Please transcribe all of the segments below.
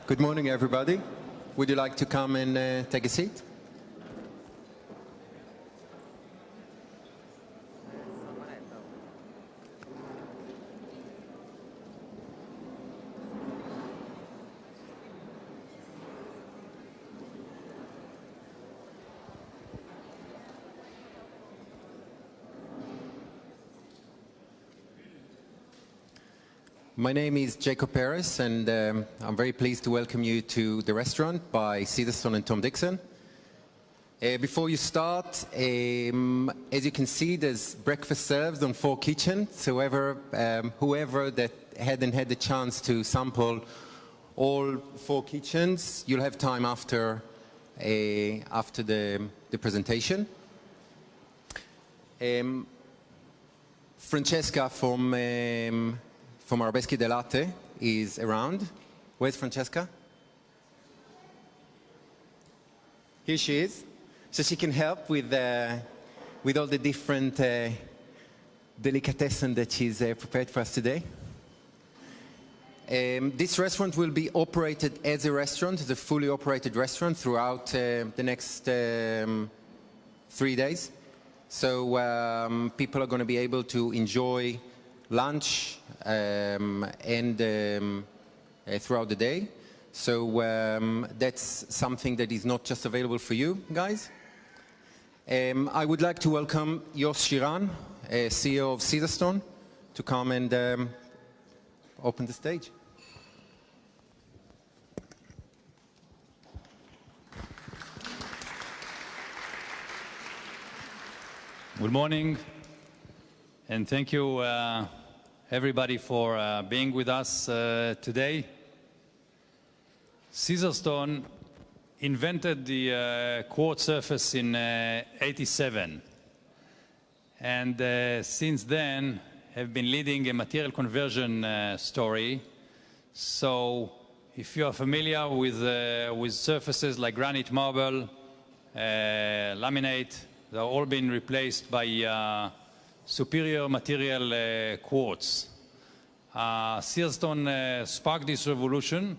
Good morning, everybody. Would you like to come and take a seat? My name is Jacob Perez, and I'm very pleased to welcome you to the restaurant by Caesarstone and Tom Dixon. Before you start, as you can see, there's breakfast served on 4 kitchens. So whoever that hadn't had the chance to sample all 4 kitchens, you'll have time after the presentation. Francesca from Arabeschi del Latte is around. Where's Francesca? Here she is. So she can help with all the different delicatessen that she's prepared for us today. This restaurant will be operated as a restaurant, as a fully operated restaurant throughout the next 3 days. So people are going to be able to enjoy lunch and throughout the day. So that's something that is not just available for you guys. I would like to welcome Yos Shiran, CEO of Caesarstone, to come and open the stage. Good morning, and thank you everybody for being with us today. Caesarstone invented the quartz surface in '87, and since then have been leading a material conversion story. So if you are familiar with surfaces like granite, marble, laminate, they've all been replaced by superior material quartz. Caesarstone sparked this revolution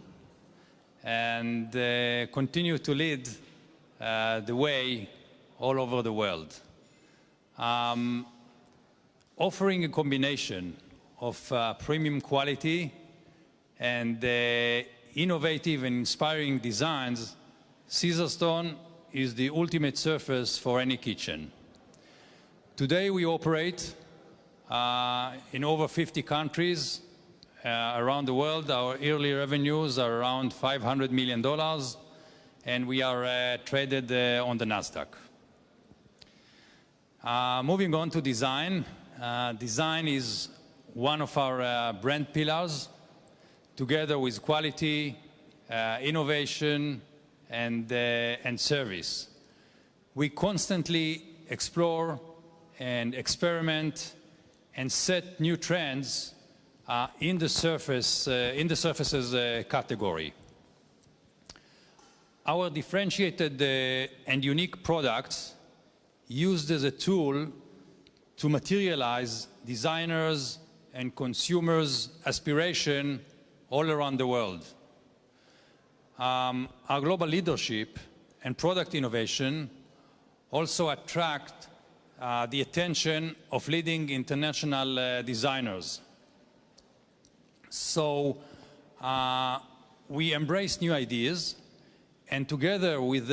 and continue to lead the way all over the world. Offering a combination of premium quality and innovative and inspiring designs, Caesarstone is the ultimate surface for any kitchen. Today we operate in over 50 countries around the world. Our yearly revenues are around $500 million, and we are traded on the NASDAQ. Moving on to design. Design is one of our brand pillars, together with quality, innovation, and service. We constantly explore and experiment and set new trends in the surfaces category. Our differentiated and unique products used as a tool to materialize designers and consumers' aspiration all around the world. Our global leadership and product innovation also attract the attention of leading international designers. So we embrace new ideas, and together with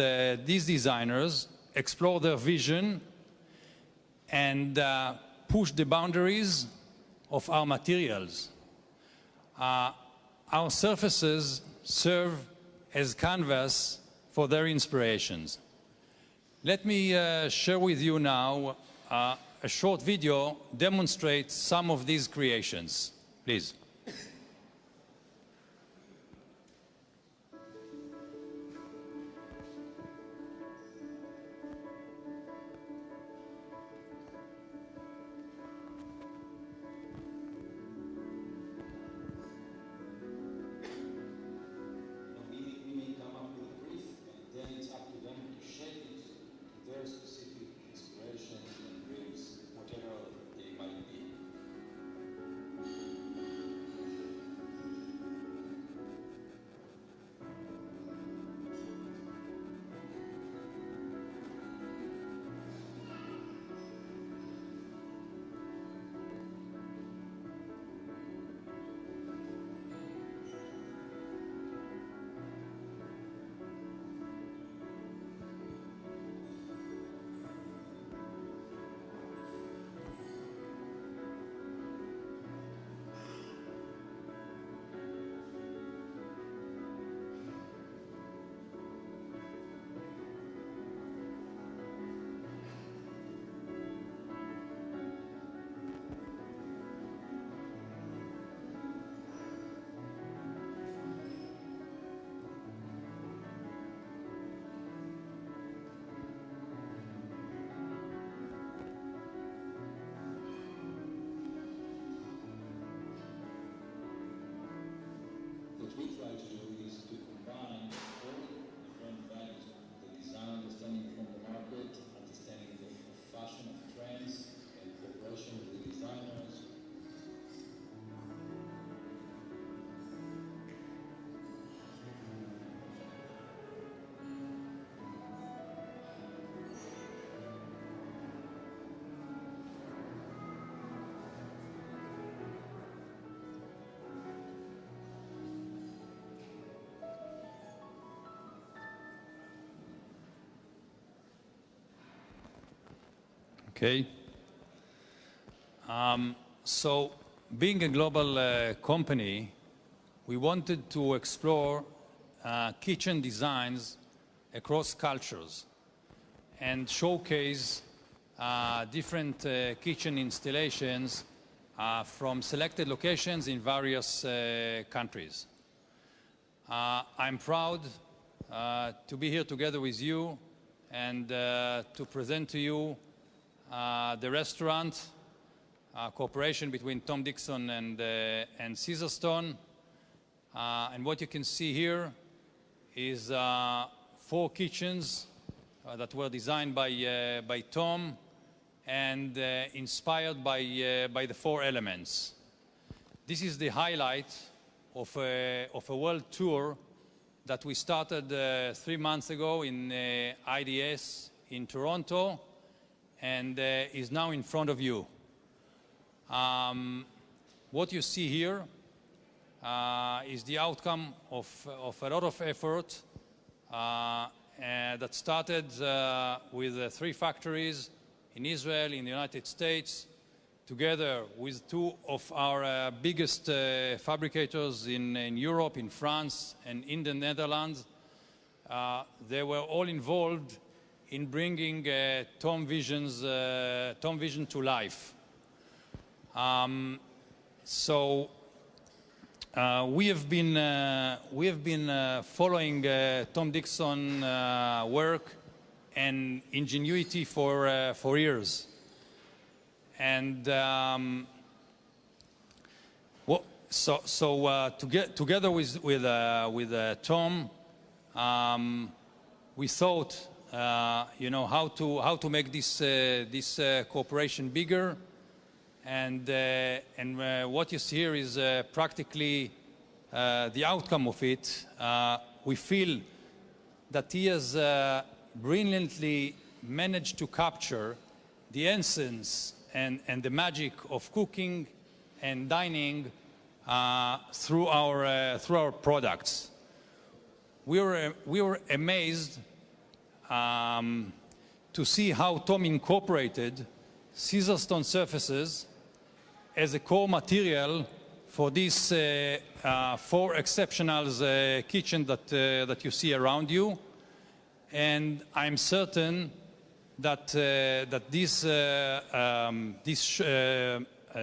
these designers, explore their vision and push the boundaries of our materials. Our surfaces serve as canvas for their inspirations. Let me share with you now a short video demonstrates some of these creations. Please. try to do is to combine all different values, the design understanding from the market, understanding of fashion, of trends, and cooperation with the designers. Okay. So, being a global company, we wanted to explore kitchen designs across cultures and showcase different kitchen installations from selected locations in various countries. I'm proud to be here together with you and to present to you the restaurant cooperation between Tom Dixon and Caesarstone. And what you can see here is 4 kitchens that were designed by Tom and inspired by the 4 elements. This is the highlight of a world tour that we started 3 months ago in IDS in Toronto, and is now in front of you. What you see here is the outcome of a lot of effort that started with 3 factories in Israel, in the United States, together with 2 of our biggest fabricators in Europe, in France, and in the Netherlands. They were all involved in bringing Tom Vision to life. We have been following Tom Dixon work and ingenuity for years, and together with Tom, we thought, how to make this cooperation bigger, and what you see here is practically the outcome of it. We feel that he has brilliantly managed to capture the essence and the magic of cooking and dining through our products. We were amazed to see how Tom incorporated Caesarstone surfaces as a core material for these 4 exceptional kitchens that you see around you. And I'm certain that this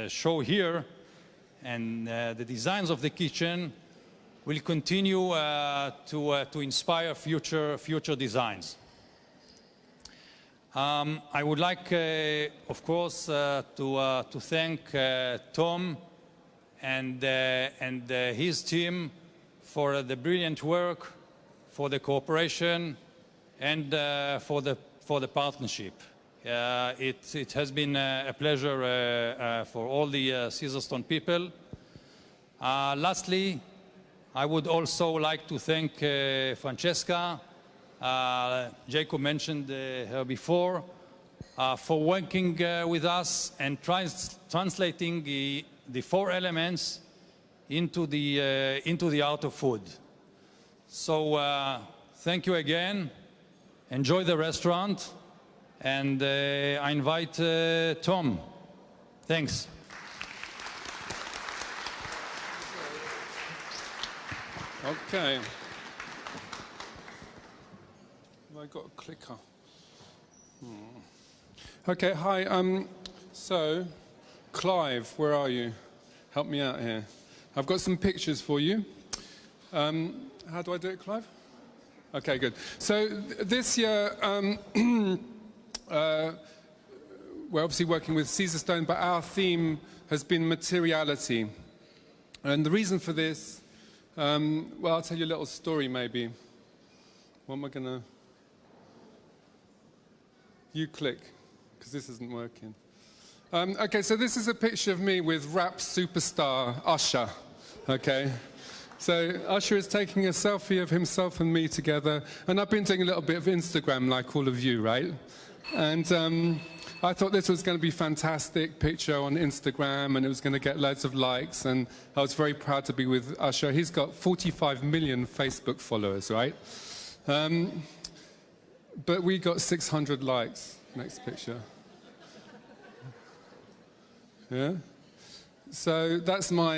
show here and the designs of the kitchen will continue to inspire future designs. I would like, of course, to thank Tom and his team for the brilliant work, for the cooperation, and for the partnership. It has been a pleasure for all the Caesarstone people. Lastly, I would also like to thank Francesca. Jacob mentioned her before, for working with us and translating the 4 elements into the art of food. So thank you again. Enjoy the restaurant, and I invite Tom. Thanks. Okay. I got a clicker. Okay, hi. So, Clive, where are you? Help me out here. I've got some pictures for you. How do I do it, Clive? Okay, good. So this year, we're obviously working with Caesarstone, but our theme has been materiality. And the reason for this Well, I'll tell you a little story maybe. What am I going to... You click, because this isn't working. Okay, so this is a picture of me with rap superstar Usher, okay? So Usher is taking a selfie of himself and me together, and I've been doing a little bit of Instagram like all of you, right? And I thought this was going to be a fantastic picture on Instagram, and it was going to get loads of likes, and I was very proud to be with Usher. He's got 45 million Facebook followers, right? But we got 600 likes. Next picture. Yeah? So that's my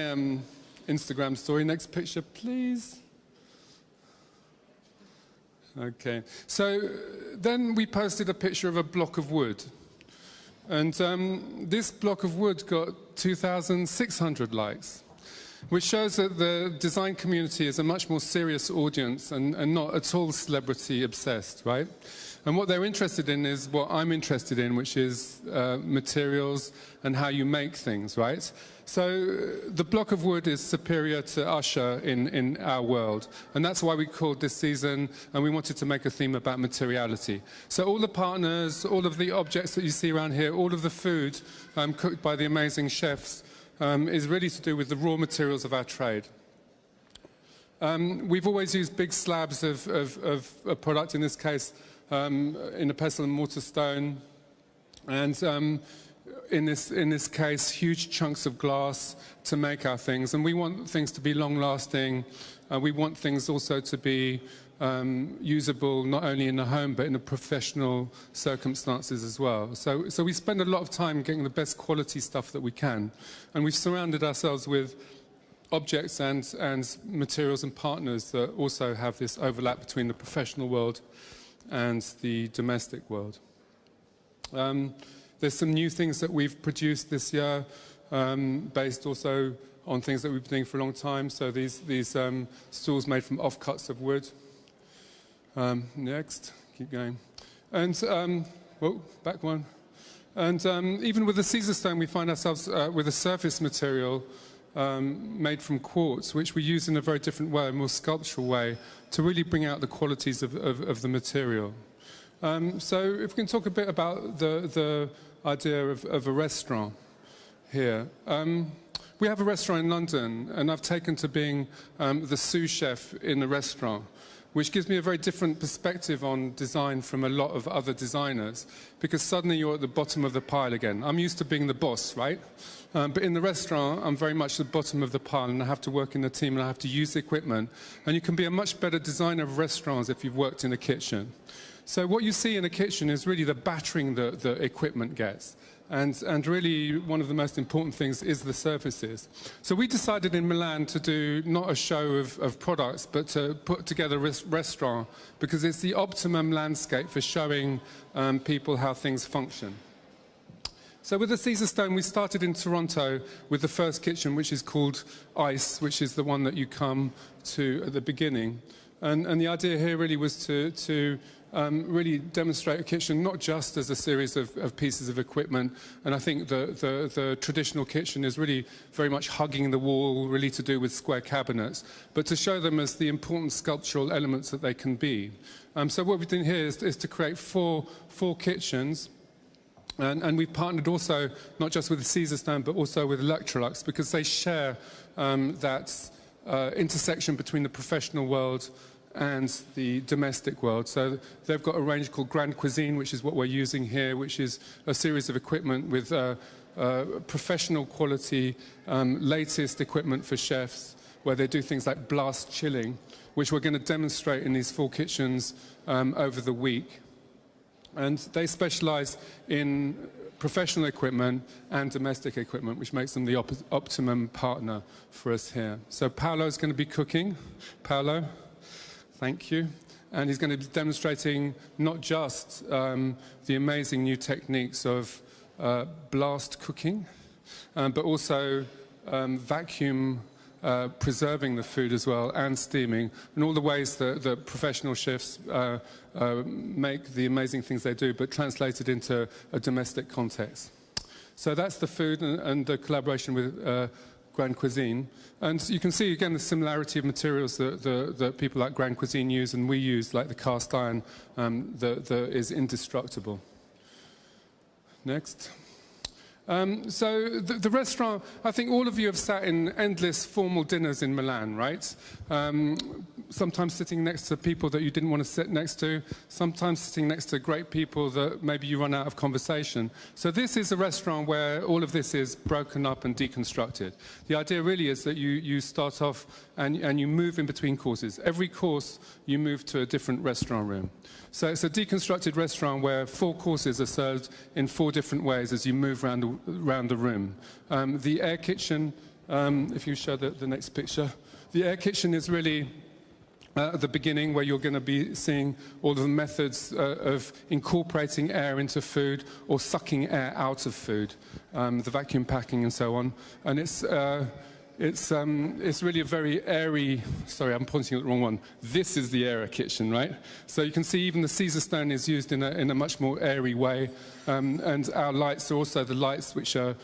Instagram story. Next picture, please. Okay. So then we posted a picture of a block of wood. And this block of wood got 2,600 likes, which shows that the design community is a much more serious audience and not at all celebrity obsessed, right? And what they're interested in is what I'm interested in, which is materials and how you make things, right? So the block of wood is superior to Usher in our world. And that's why we called this season, and we wanted to make a theme about materiality. So all the partners, all of the objects that you see around here, all of the food cooked by the amazing chefs is really to do with the raw materials of our trade. We've always used big slabs of a product, in this case, in a pestle and mortar stone, and in this case, huge chunks of glass to make our things. And we want things to be long-lasting. We want things also to be usable not only in the home but in the professional circumstances as well. So we spend a lot of time getting the best quality stuff that we can, and we've surrounded ourselves with objects and materials and partners that also have this overlap between the professional world and the domestic world. There's some new things that we've produced this year, based also on things that we've been doing for a long time. So these stools made from offcuts of wood. Next, keep going. And, back one. And even with the Caesarstone, we find ourselves with a surface material made from quartz, which we use in a very different way, a more sculptural way, to really bring out the qualities of the material. So if we can talk a bit about the idea of a restaurant here. We have a restaurant in London, and I've taken to being the sous chef in the restaurant, which gives me a very different perspective on design from a lot of other designers, because suddenly you're at the bottom of the pile again. I'm used to being the boss, right? But in the restaurant, I'm very much the bottom of the pile, and I have to work in the team, and I have to use the equipment. And you can be a much better designer of restaurants if you've worked in a kitchen. So what you see in a kitchen is really the battering that the equipment gets. And really, one of the most important things is the surfaces. So we decided in Milan to do not a show of products, but to put together a restaurant, because it's the optimum landscape for showing people how things function. So with the Caesarstone, we started in Toronto with the first kitchen, which is called Ice, which is the one that you come to at the beginning. And the idea here really was to really demonstrate a kitchen not just as a series of pieces of equipment. And I think the traditional kitchen is really very much hugging the wall, really to do with square cabinets, but to show them as the important sculptural elements that they can be. So what we've done here is to create four kitchens. And we've partnered also not just with the Caesarstone but also with Electrolux, because they share that intersection between the professional world and the domestic world. So they've got a range called Grand Cuisine, which is what we're using here, which is a series of equipment with professional quality, latest equipment for chefs, where they do things like blast chilling, which we're going to demonstrate in these four kitchens over the week. And they specialize in professional equipment and domestic equipment, which makes them the optimum partner for us here. So Paolo's going to be cooking. Paolo, thank you. And he's going to be demonstrating not just the amazing new techniques of blast cooking, but also vacuum preserving the food as well, and steaming, and all the ways that the professional chefs make the amazing things they do, but translated into a domestic context. So that's the food and the collaboration with Grand Cuisine. And you can see, again, the similarity of materials that people like Grand Cuisine use and we use, like the cast iron, that is indestructible. Next. So the restaurant, I think all of you have sat in endless formal dinners in Milan, right? Sometimes sitting next to people that you didn't want to sit next to, sometimes sitting next to great people that maybe you run out of conversation. So this is a restaurant where all of this is broken up and deconstructed. The idea really is that you start off and you move in between courses. Every course you move to a different restaurant room. So it's a deconstructed restaurant where 4 courses are served in 4 different ways as you move around the room. The air kitchen, if you show the next picture, the air kitchen is really at the beginning, where you're going to be seeing all of the methods of incorporating air into food or sucking air out of food, the vacuum packing and so on. And it's really a very airy, sorry, I'm pointing at the wrong one. This is the air kitchen, right? So you can see even the Caesarstone is used in a much more airy way. And our lights are also the lights which are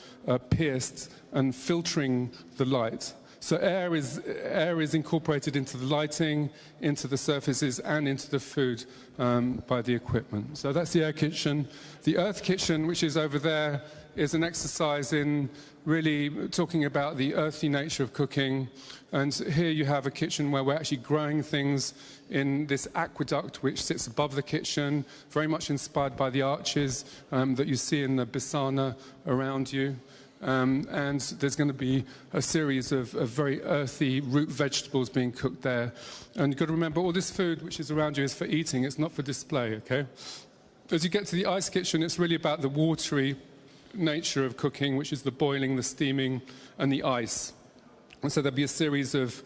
pierced and filtering the light. So air is incorporated into the lighting, into the surfaces, and into the food by the equipment. So that's the air kitchen. The earth kitchen, which is over there, is an exercise in really talking about the earthy nature of cooking. And here you have a kitchen where we're actually growing things in this aqueduct which sits above the kitchen, very much inspired by the arches that you see in the Besana around you. And there's going to be a series of very earthy root vegetables being cooked there. And you've got to remember, all this food which is around you is for eating, it's not for display, okay? As you get to the ice kitchen, it's really about the watery nature of cooking, which is the boiling, the steaming, and the ice. And so there'll be a series of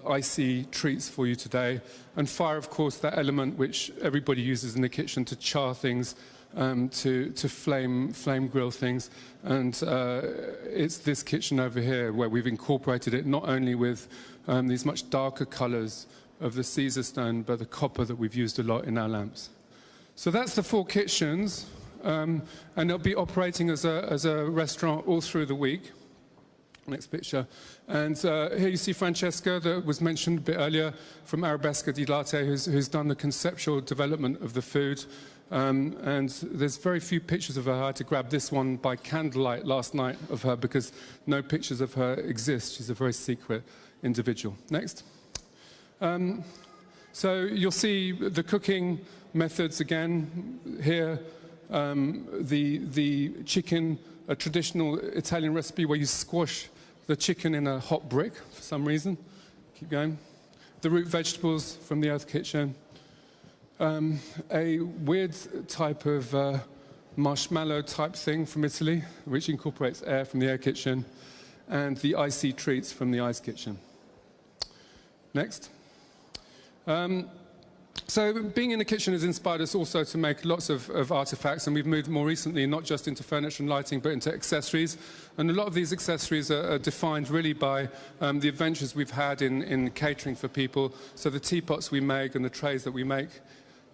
icy treats for you today. And fire, of course, that element which everybody uses in the kitchen to char things, to flame grill things. And it's this kitchen over here where we've incorporated it not only with these much darker colours of the Caesarstone, but the copper that we've used a lot in our lamps. So that's the 4 kitchens, and they'll be operating as a restaurant all through the week. Next picture. And here you see Francesca, that was mentioned a bit earlier, from Arabesca di Latte, who's done the conceptual development of the food. And there's very few pictures of her. I had to grab this one by candlelight last night of her because no pictures of her exist. She's a very secret individual. Next. So you'll see the cooking methods again here. The chicken, a traditional Italian recipe where you squash the chicken in a hot brick for some reason. Keep going. The root vegetables from the Earth Kitchen. A weird type of marshmallow type thing from Italy, which incorporates air from the Air Kitchen, and the icy treats from the Ice Kitchen. Next. So being in the kitchen has inspired us also to make lots of artifacts, and we've moved more recently not just into furniture and lighting, but into accessories. And a lot of these accessories are defined really by the adventures we've had in catering for people. So the teapots we make and the trays that we make.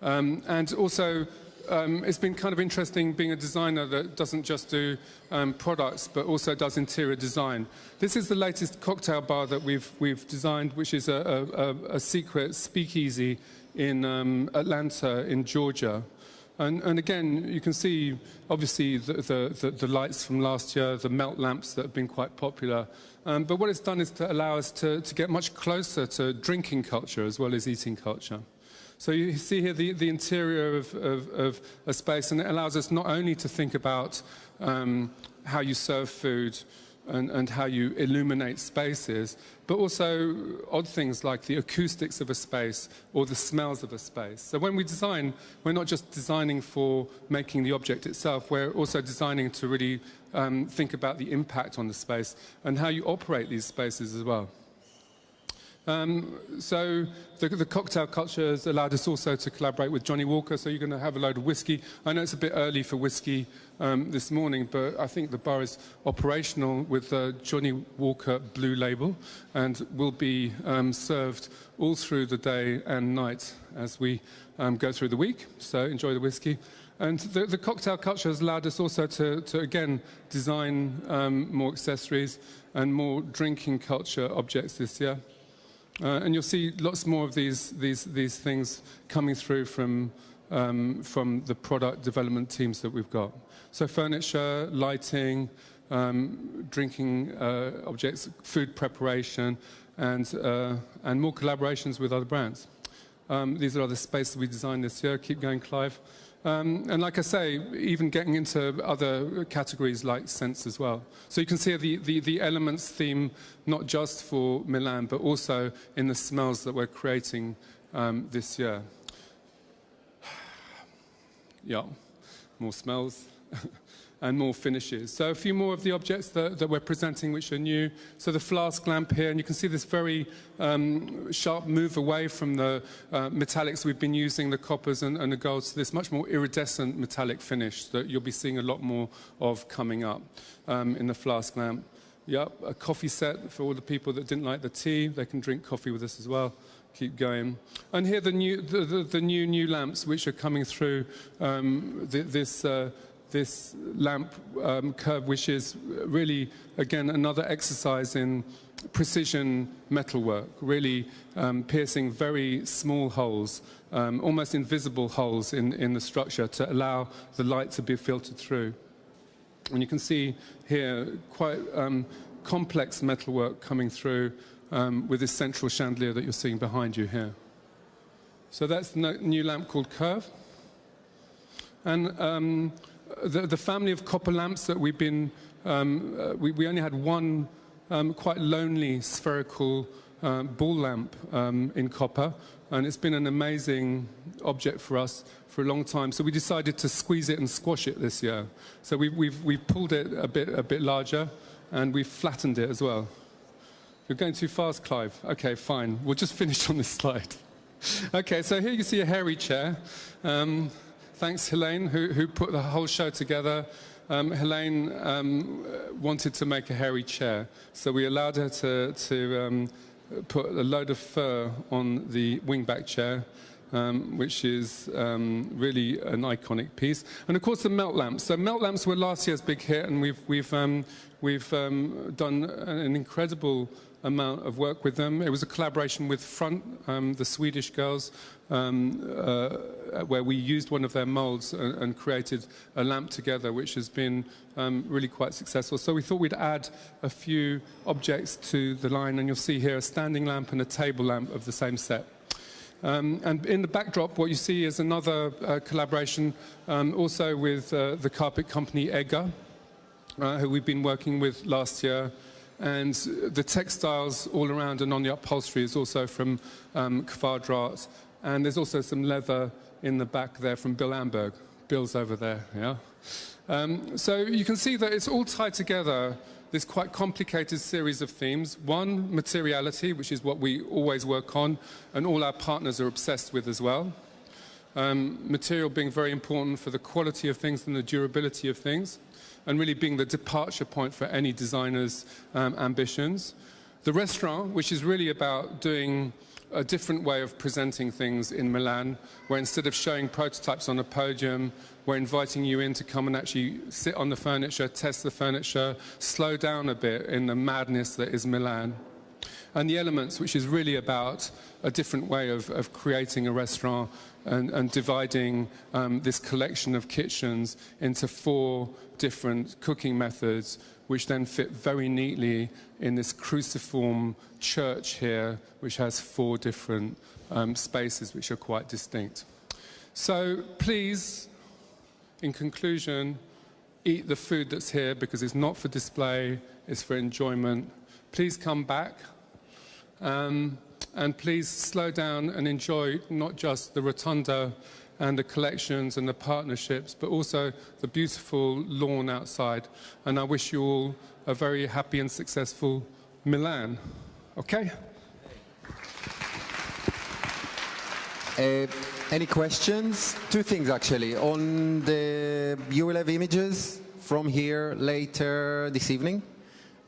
And also, it's been kind of interesting being a designer that doesn't just do products, but also does interior design. This is the latest cocktail bar that we've designed, which is a secret speakeasy in Atlanta, in Georgia. And again, you can see, obviously, the lights from last year, the melt lamps that have been quite popular. But what it's done is to allow us to get much closer to drinking culture as well as eating culture. So you see here the interior of a space, and it allows us not only to think about how you serve food and how you illuminate spaces, but also odd things like the acoustics of a space or the smells of a space. So when we design, we're not just designing for making the object itself, we're also designing to really think about the impact on the space and how you operate these spaces as well. So the cocktail culture has allowed us also to collaborate with Johnny Walker, so you're going to have a load of whiskey. I know it's a bit early for whiskey this morning, but I think the bar is operational with Johnny Walker Blue Label and will be served all through the day and night as we go through the week, so enjoy the whiskey. And the cocktail culture has allowed us also to again, design more accessories and more drinking culture objects this year. And you'll see lots more of these things coming through from the product development teams that we've got. So furniture, lighting, drinking objects, food preparation, and more collaborations with other brands. These are other spaces we designed this year. Keep going, Clive. And like I say, even getting into other categories like scents as well. So you can see the elements theme, not just for Milan, but also in the smells that we're creating this year. Yeah, more smells and more finishes. So a few more of the objects that we're presenting which are new. So the flask lamp here, and you can see this very sharp move away from the metallics we've been using, the coppers and the golds, to this much more iridescent metallic finish that you'll be seeing a lot more of coming up in the flask lamp. Yep, a coffee set for all the people that didn't like the tea. They can drink coffee with us as well. Keep going. And here the new lamps which are coming through this lamp curve, which is really, again, another exercise in precision metalwork, really piercing very small holes, almost invisible holes in the structure to allow the light to be filtered through. And you can see here quite complex metalwork coming through with this central chandelier that you're seeing behind you here. So that's the new lamp called Curve. And the family of copper lamps that we've been, we only had one quite lonely spherical ball lamp in copper, and it's been an amazing object for us for a long time. So we decided to squeeze it and squash it this year. So we've pulled it a bit larger, and we've flattened it as well. You're going too fast, Clive. Okay, fine. We'll just finish on this slide. Okay, so here you see a hairy chair. Thanks, Helene, who put the whole show together. Helene wanted to make a hairy chair, so we allowed her to put a load of fur on the wingback chair, which is really an iconic piece. And of course, the melt lamps. So melt lamps were last year's big hit, and we've done an incredible amount of work with them. It was a collaboration with Front, the Swedish girls, where we used one of their molds and created a lamp together, which has been really quite successful. So we thought we'd add a few objects to the line, and you'll see here a standing lamp and a table lamp of the same set. And in the backdrop, what you see is another collaboration also with the carpet company Egger, who we've been working with last year. And the textiles all around and on the upholstery is also from Kvadrat. And there's also some leather in the back there from Bill Amberg. Bill's over there, yeah? So you can see that it's all tied together, this quite complicated series of themes. One, materiality, which is what we always work on, and all our partners are obsessed with as well. Material being very important for the quality of things and the durability of things, and really being the departure point for any designer's ambitions. The restaurant, which is really about doing a different way of presenting things in Milan, where instead of showing prototypes on a podium, we're inviting you in to come and actually sit on the furniture, test the furniture, slow down a bit in the madness that is Milan. And the elements, which is really about a different way of creating a restaurant and dividing this collection of kitchens into 4 different cooking methods, which then fit very neatly in this cruciform church here, which has 4 different spaces which are quite distinct. So please, in conclusion, eat the food that's here, because it's not for display, it's for enjoyment. Please come back. And please slow down and enjoy not just the Rotonda and the collections and the partnerships, but also the beautiful lawn outside. And I wish you all a very happy and successful Milan. Okay? Any questions? 2 things, actually. You will have images from here later this evening.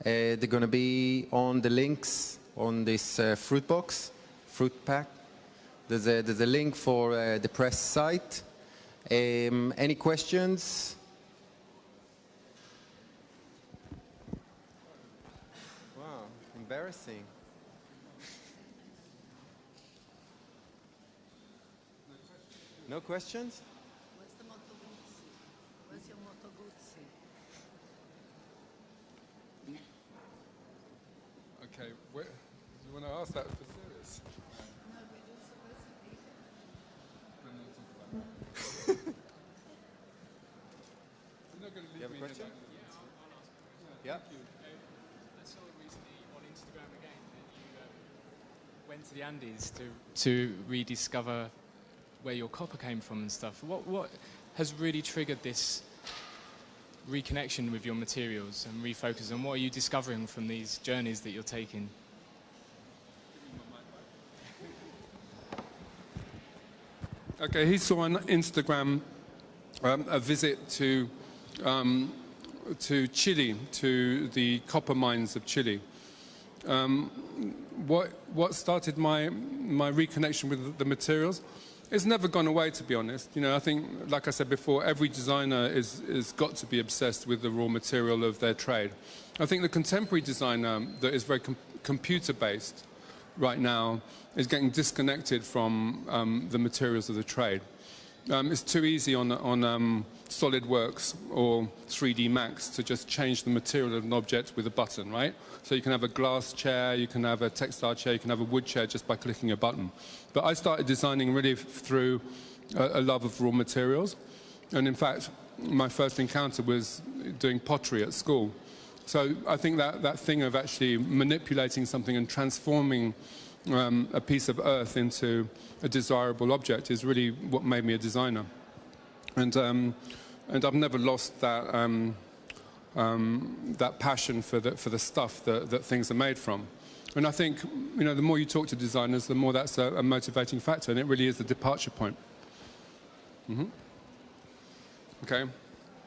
They're going to be on the links on this fruit pack. There's a link for the press site. Any questions? Wow, embarrassing. No questions? Where's the Moto Guzzi? Where's your Moto Guzzi? Okay, you want to ask that for serious? No, but you're supposed to be here. You're not going to You leave have a me question? here. Yeah. I saw recently on Instagram again that you went to the Andes to rediscover where your copper came from and stuff. What has really triggered this reconnection with your materials and refocus, and what are you discovering from these journeys that you're taking? Okay, he saw on Instagram a visit to Chile, to the copper mines of Chile. What started my reconnection with the materials? It's never gone away, to be honest. You know, I think, like I said before, every designer is got to be obsessed with the raw material of their trade. I think the contemporary designer that is very computer-based right now is getting disconnected from the materials of the trade. It's too easy on SolidWorks or 3D Max to just change the material of an object with a button, right? So you can have a glass chair, you can have a textile chair, you can have a wood chair just by clicking a button. But I started designing really through a love of raw materials. And in fact, my first encounter was doing pottery at school. So I think that thing of actually manipulating something and transforming a piece of earth into a desirable object is really what made me a designer. And I've never lost that that passion for the stuff that things are made from. And I think, you know, the more you talk to designers, the more that's a motivating factor, and it really is the departure point. Okay,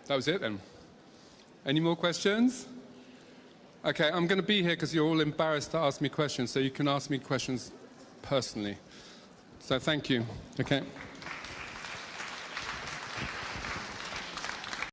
that was it then. Any more questions? Okay, I'm going to be here because you're all embarrassed to ask me questions, so you can ask me questions personally. So thank you. Okay.